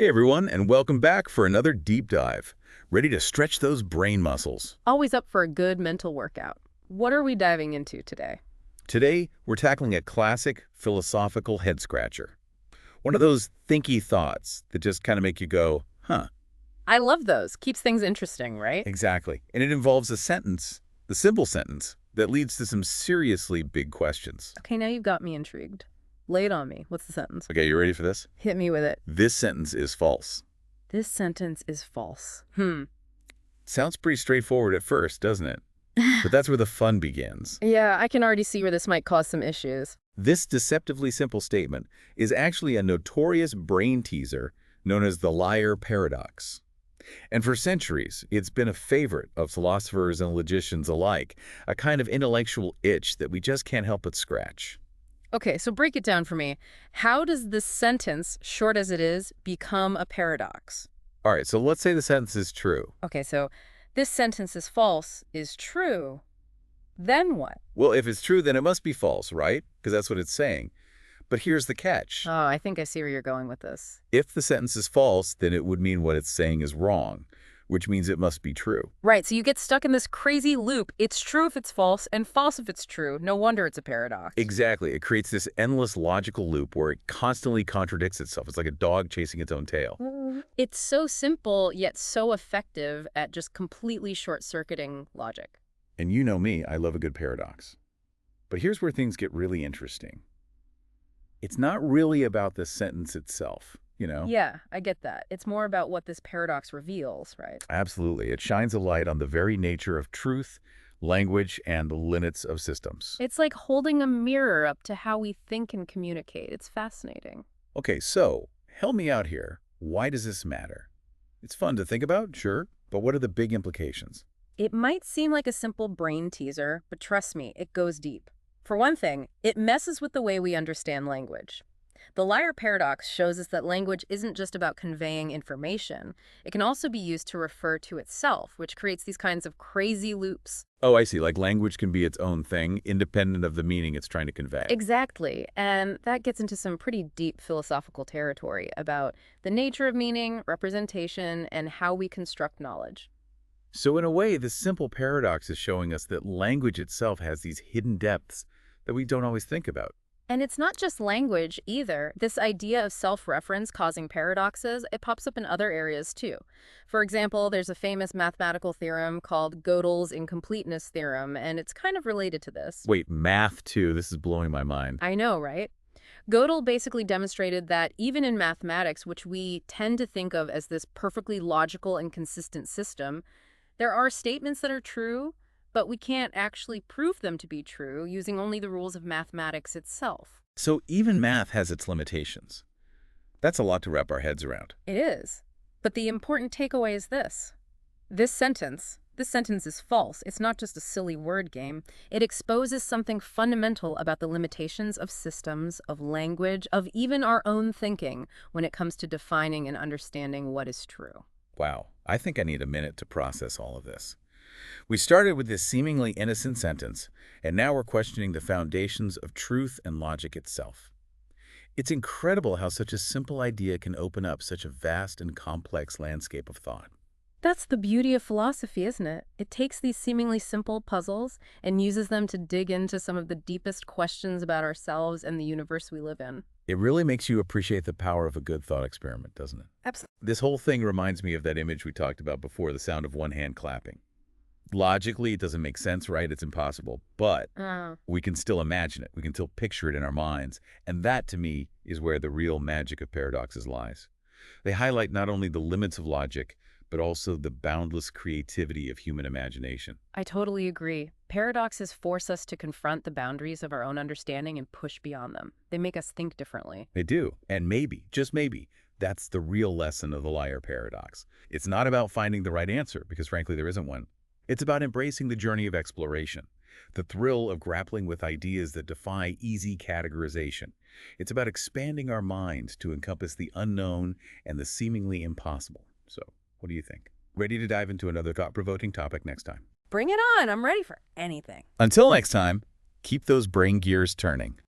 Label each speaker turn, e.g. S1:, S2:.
S1: Hey everyone, and welcome back for another deep dive. Ready to stretch those brain muscles?
S2: Always up for a good mental workout. What are we diving into today?
S1: Today, we're tackling a classic philosophical head scratcher. One of those thinky thoughts that just kind of make you go, huh,
S2: I love those. Keeps things interesting, right?
S1: exactly. And it involves a sentence, the simple sentence, that leads to some seriously big questions.
S2: Okay, now you've got me intrigued. Lay it on me. What's the sentence?
S1: Okay, you ready for this?
S2: Hit me with it.
S1: This sentence is false.
S2: This sentence is false.
S1: Sounds pretty straightforward at first, doesn't it? But that's where the fun begins.
S2: Yeah, I can already see where this might cause some issues.
S1: This deceptively simple statement is actually a notorious brain teaser known as the liar paradox. And for centuries, it's been a favorite of philosophers and logicians alike, a kind of intellectual itch that we just can't help but scratch.
S2: Okay, so break it down for me. How does this sentence, short as it is, become a paradox?
S1: All right, so let's say the sentence is true.
S2: Okay, so this sentence is false is true. Then what?
S1: Well, if it's true, then it must be false, right? Because that's what it's saying. But here's the catch.
S2: Oh, I think I see where you're going with this.
S1: If the sentence is false, then it would mean what it's saying is wrong, which means it must be true.
S2: Right, so you get stuck in this crazy loop. It's true if it's false, and false if it's true. No wonder it's a paradox.
S1: Exactly. It creates this endless logical loop where it constantly contradicts itself. It's like a dog chasing its own tail.
S2: It's so simple, yet so effective at just completely short-circuiting logic.
S1: And you know me, I love a good paradox. But here's where things get really interesting. It's not really about the sentence itself, you know?
S2: Yeah, I get that. It's more about what this paradox reveals, right?
S1: Absolutely. It shines a light on the very nature of truth, language, and the limits of systems.
S2: It's like holding a mirror up to how we think and communicate. It's fascinating.
S1: Okay, so help me out here. Why does this matter? It's fun to think about, sure, but what are the big implications?
S2: It might seem like a simple brain teaser, but trust me, it goes deep. For one thing, it messes with the way we understand language. The liar paradox shows us that language isn't just about conveying information. It can also be used to refer to itself, which creates these kinds of crazy loops.
S1: Oh, I see. Like language can be its own thing, independent of the meaning it's trying to convey.
S2: Exactly, and that gets into some pretty deep philosophical territory about the nature of meaning, representation, and how we construct knowledge.
S1: So in a way, this simple paradox is showing us that language itself has these hidden depths that we don't always think about.
S2: And it's not just language either. This idea of self-reference causing paradoxes, it pops up in other areas too. For example, there's a famous mathematical theorem called Gödel's incompleteness theorem, and it's kind of related to this.
S1: Wait, math too. This is blowing my mind.
S2: I know, right? Gödel basically demonstrated that even in mathematics, which we tend to think of as this perfectly logical and consistent system, there are statements that are true, but we can't actually prove them to be true using only the rules of mathematics itself.
S1: So even math has its limitations. That's a lot to wrap our heads around.
S2: It is. But the important takeaway is this. This sentence is false. It's not just a silly word game. It exposes something fundamental about the limitations of systems, of language, of even our own thinking when it comes to defining and understanding what is true.
S1: Wow, I think I need a minute to process all of this. We started with this seemingly innocent sentence, and now we're questioning the foundations of truth and logic itself. It's incredible how such a simple idea can open up such a vast and complex landscape of thought.
S2: That's the beauty of philosophy, isn't it? It takes these seemingly simple puzzles and uses them to dig into some of the deepest questions about ourselves and the universe we live in.
S1: It really makes you appreciate the power of a good thought experiment, doesn't it?
S2: Absolutely.
S1: This whole thing reminds me of that image we talked about before, the sound of one hand clapping. Logically, it doesn't make sense, right? It's impossible. But we can still imagine it. We can still picture it in our minds. And that, to me, is where the real magic of paradoxes lies. They highlight not only the limits of logic, but also the boundless creativity of human imagination.
S2: I totally agree. Paradoxes force us to confront the boundaries of our own understanding and push beyond them. They make us think differently.
S1: They do. And maybe, just maybe, that's the real lesson of the liar paradox. It's not about finding the right answer, because frankly, there isn't one. It's about embracing the journey of exploration, the thrill of grappling with ideas that defy easy categorization. It's about expanding our minds to encompass the unknown and the seemingly impossible. So, what do you think? Ready to dive into another thought-provoking topic next time?
S2: Bring it on. I'm ready for anything.
S1: Until next time, keep those brain gears turning.